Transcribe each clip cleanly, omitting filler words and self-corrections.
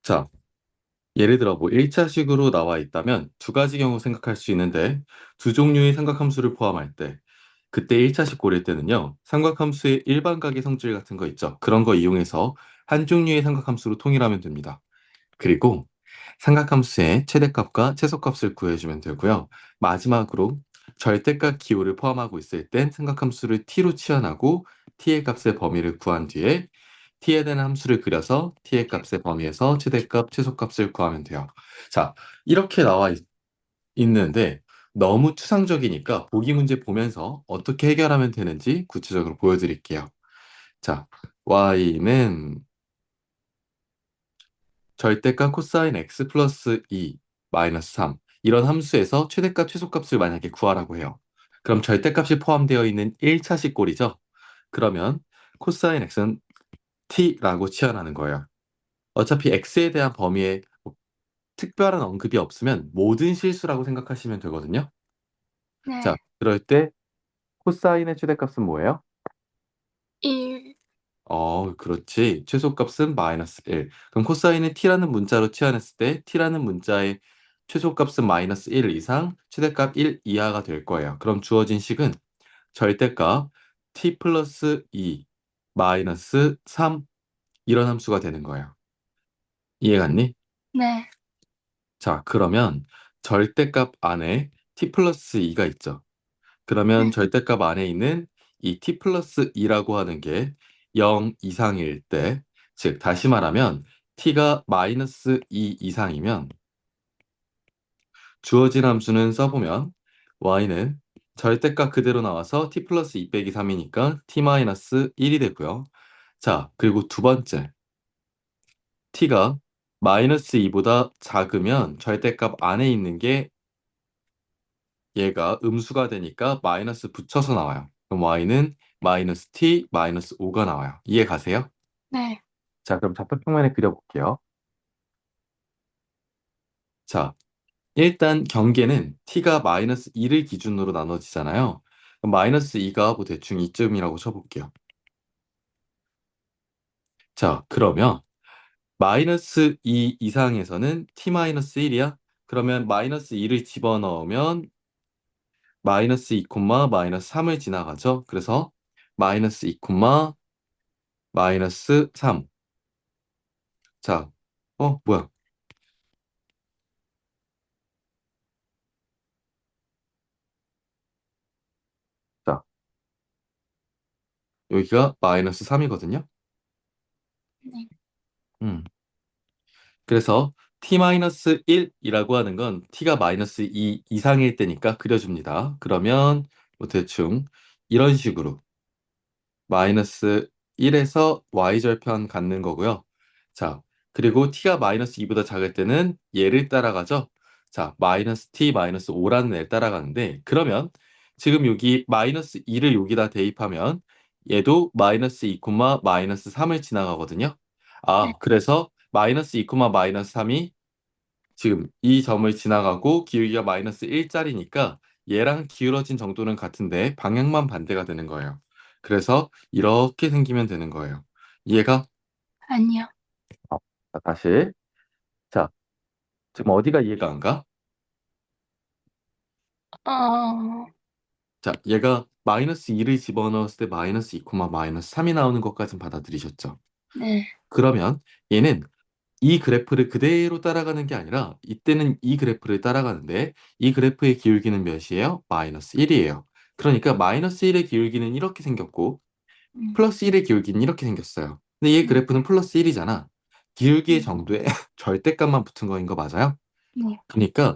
자, 예를 들어 뭐 1차식으로 나와 있다면 두 가지 경우 생각할 수 있는데 두 종류의 삼각함수를 포함할 때 그때 1차식 고릴 때는요. 삼각함수의 일반각의 성질 같은 거 있죠. 그런 거 이용해서 한 종류의 삼각함수로 통일하면 됩니다. 그리고 삼각함수의 최대값과 최소값을 구해주면 되고요. 마지막으로 절대값 기호를 포함하고 있을 땐 삼각함수를 t로 치환하고 t의 값의 범위를 구한 뒤에 t에 대한 함수를 그려서 t의 값의 범위에서 최대값, 최소값을 구하면 돼요. 자, 이렇게 있는데 너무 추상적이니까 보기 문제 보면서 어떻게 해결하면 되는지 구체적으로 보여드릴게요. 자, y는 절대값 코사인 x 플러스 2 마이너스 3 이런 함수에서 최대값, 최소값을 만약에 구하라고 해요. 그럼 절대값이 포함되어 있는 1차식 꼴이죠. 그러면 코사인 x는 t라고 치환하는 거예요. 어차피 x에 대한 범위에 뭐 특별한 언급이 없으면 모든 실수라고 생각하시면 되거든요. 자, 네. 그럴 때 코사인의 최대값은 뭐예요? 1. 그렇지. 최소값은 마이너스 1. 그럼 코사인을 t라는 문자로 치환했을 때 t라는 문자의 최소값은 마이너스 1 이상, 최대값 1 이하가 될 거예요. 그럼 주어진 식은 절대값 t 플러스 2 마이너스 3 이런 함수가 되는 거예요. 이해갔니? 네. 자, 그러면 절대값 안에 t 플러스 2가 있죠. 그러면 네. 절대값 안에 있는 이 t 플러스 2라고 하는 게 0 이상일 때, 즉 다시 말하면 t가 마이너스 2 이상이면 주어진 함수는 써보면 y는 절대값 그대로 나와서 t 플러스 2 빼기 3이니까 t 마이너스 1이 되고요. 자, 그리고 두 번째, t가 마이너스 2보다 작으면 절대값 안에 있는 게 얘가 음수가 되니까 마이너스 붙여서 나와요. 그럼 y는 마이너스 t 마이너스 5가 나와요. 이해 가세요? 네. 자, 그럼 좌표평면에 그려볼게요. 자, 일단 경계는 t가 마이너스 2를 기준으로 나눠지잖아요. 그럼 마이너스 2가 뭐 대충 이쯤이라고 쳐볼게요. 자, 그러면 마이너스 2 이상에서는 t 마이너스 1이야? 그러면 마이너스 2를 집어넣으면 마이너스 2 마이너스 3을 지나가죠. 그래서 마이너스 2 마이너스 3. 자, 뭐야? 자, 여기가 마이너스 3이거든요. 네. 음. 그래서 t-1이라고 하는 건 t가 마이너스 2 이상일 때니까 그려줍니다. 그러면 뭐 대충 이런 식으로 마이너스 1에서 y절편 갖는 거고요. 자, 그리고 t가 마이너스 2보다 작을 때는 얘를 따라가죠. 자, 마이너스 t 마이너스 5라는 애를 따라가는데 그러면 지금 여기 마이너스 2를 여기다 대입하면 얘도 마이너스 2, 마이너스 3을 지나가거든요. 네. 그래서 마이너스 2, 마이너스 3이 지금 이 점을 지나가고 기울기가 마이너스 1짜리니까 얘랑 기울어진 정도는 같은데 방향만 반대가 되는 거예요. 그래서 이렇게 생기면 되는 거예요. 이해가? 아니요. 자, 다시. 자, 지금 어디가 이해가 안 가? 어, 자, 얘가 마이너스 2를 집어넣었을 때 마이너스 2, 마이너스 3이 나오는 것까진 받아들이셨죠? 네. 그러면 얘는 이 그래프를 그대로 따라가는 게 아니라 이때는 이 그래프를 따라가는데 이 그래프의 기울기는 몇이에요? 마이너스 1이에요. 그러니까 마이너스 1의 기울기는 이렇게 생겼고 음, 플러스 1의 기울기는 이렇게 생겼어요. 근데 얘 네. 그래프는 플러스 1이잖아. 기울기의 네. 정도에 절대값만 붙은 거인 거 맞아요? 네. 그러니까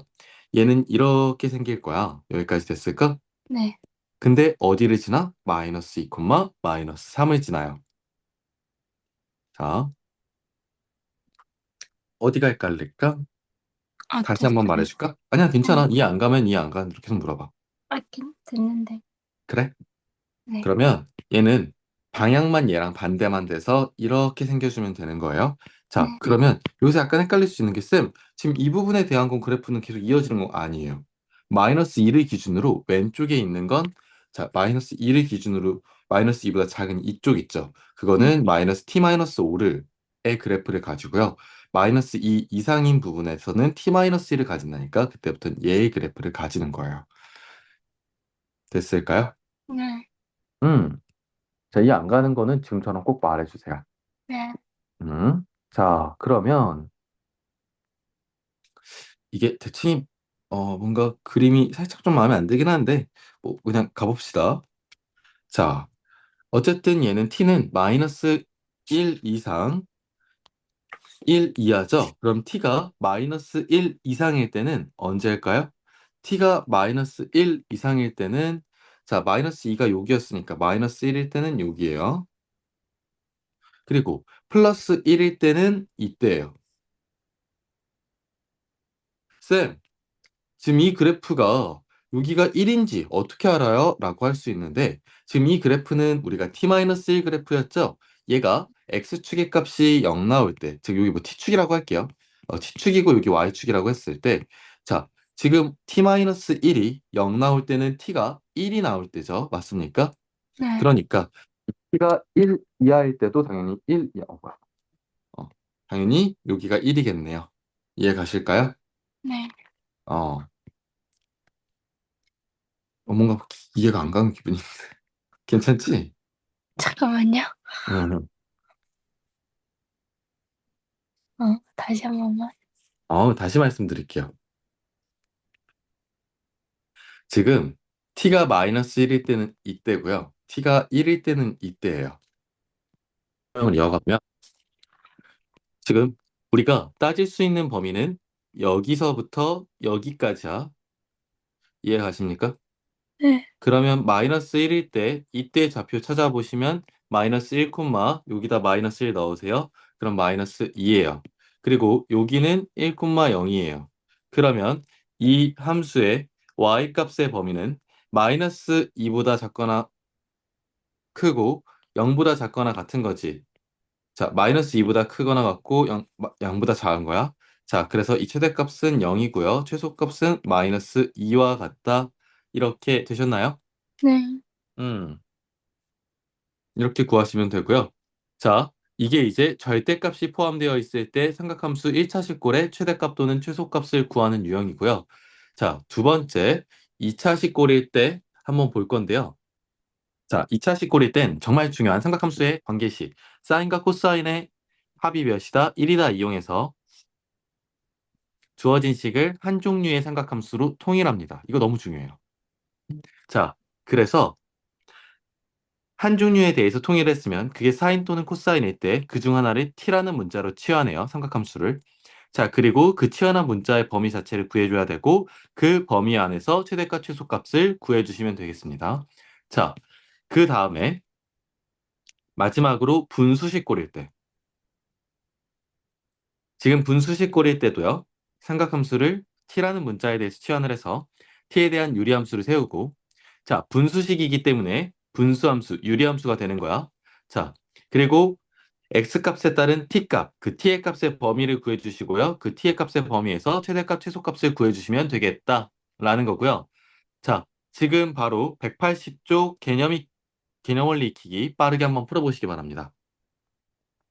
얘는 이렇게 생길 거야. 여기까지 됐을까? 네. 근데 어디를 지나? 마이너스 2, 마이너스 3을 지나요. 자, 어디가 헷갈릴까? 다시 한번 됐어요. 말해줄까? 아니야, 네. 괜찮아. 이해 안 가면 이해 안 가는 대로 계속 물어봐. 됐는데. 그래? 네. 그러면 얘는 방향만 얘랑 반대만 돼서 이렇게 생겨주면 되는 거예요. 네. 자, 그러면 여기서 약간 헷갈릴 수 있는 게 지금 이 부분에 대한 건 그래프는 계속 이어지는 거 아니에요. 마이너스 2를 기준으로 왼쪽에 있는 건 자, 마이너스 2를 기준으로 마이너스 2보다 작은 이쪽 있죠. 네. 그거는 마이너스 t 마이너스 5를 의 그래프를 가지고요. 마이너스 2 이상인 부분에서는 t-1을 가진다니까 그때부터는 얘의 그래프를 가지는 거예요. 됐을까요? 네. 음. 자, 이 안 가는 거는 지금처럼 꼭 말해주세요. 네. 자, 그러면 이게 대칭이 뭔가 그림이 살짝 좀 마음에 안 들긴 하는데 뭐 그냥 가봅시다. 자, 어쨌든 얘는 t는 마이너스 1 이상 1 이하죠? 그럼 t가 마이너스 1 이상일 때는 언제일까요? t가 마이너스 1 이상일 때는 자, 마이너스 2가 여기였으니까 마이너스 1일 때는 여기예요. 그리고 플러스 1일 때는 이때예요. 쌤, 지금 이 그래프가 여기가 1인지 어떻게 알아요? 라고 할 수 있는데 지금 이 그래프는 우리가 t-1 그래프였죠? 얘가 x축의 값이 0 나올 때, 즉 여기 뭐 t축이라고 할게요. t축이고 여기 y축이라고 했을 때 자, 지금 t-1이 0 나올 때는 t가 1이 나올 때죠. 맞습니까? 네. 그러니까 t가 1 이하일 때도 당연히 1 이하, 뭐야. 어, 당연히 여기가 1이겠네요. 이해 가실까요? 네. 어, 뭔가 이해가 안 가는 기분이. 괜찮지? 잠깐만요. 응. 다시 한 번만. 다시 말씀드릴게요. 지금 t가 마이너스 1일 때는 이때고요. t가 1일 때는 이때예요. 설명을 이어가면 지금 우리가 따질 수 있는 범위는 여기서부터 여기까지야. 이해 가십니까? 네. 그러면 마이너스 1일 때 이때 좌표 찾아보시면 마이너스 1, 여기다 마이너스 1 넣으세요. 그럼 마이너스 2예요. 그리고 여기는 1, 0이에요. 그러면 이 함수의 y 값의 범위는 마이너스 2보다 작거나 크고 0보다 작거나 같은 거지. 자, 마이너스 2보다 크거나 같고 0보다 작은 거야. 자, 그래서 이 최대값은 0이고요. 최소값은 마이너스 2와 같다. 이렇게 되셨나요? 네. 음. 이렇게 구하시면 되고요. 자, 이게 이제 절대값이 포함되어 있을 때 삼각함수 1차식골의 최대값 또는 최소값을 구하는 유형이고요. 자, 두 번째, 2차식골일 때 한번 볼 건데요. 자, 2차식골일 땐 정말 중요한 삼각함수의 관계식, 사인과 코사인의 합이 몇이다, 1이다 이용해서 주어진 식을 한 종류의 삼각함수로 통일합니다. 이거 너무 중요해요. 자, 그래서 한 종류에 대해서 통일했으면 그게 사인 또는 코사인일 때 그 중 하나를 t라는 문자로 치환해요. 삼각함수를. 자, 그리고 그 치환한 문자의 범위 자체를 구해줘야 되고 그 범위 안에서 최대값, 최소값을 구해주시면 되겠습니다. 자, 그 다음에 마지막으로 분수식골일 때. 지금 분수식골일 때도요. 삼각함수를 t라는 문자에 대해서 치환을 해서 t에 대한 유리함수를 세우고 자, 분수식이기 때문에 분수함수, 유리함수가 되는 거야. 자, 그리고 x값에 따른 t값, 그 t의 값의 범위를 구해주시고요. 그 t의 값의 범위에서 최대값, 최소값을 구해주시면 되겠다라는 거고요. 자, 지금 바로 180쪽 개념 원리 익히기 빠르게 한번 풀어보시기 바랍니다.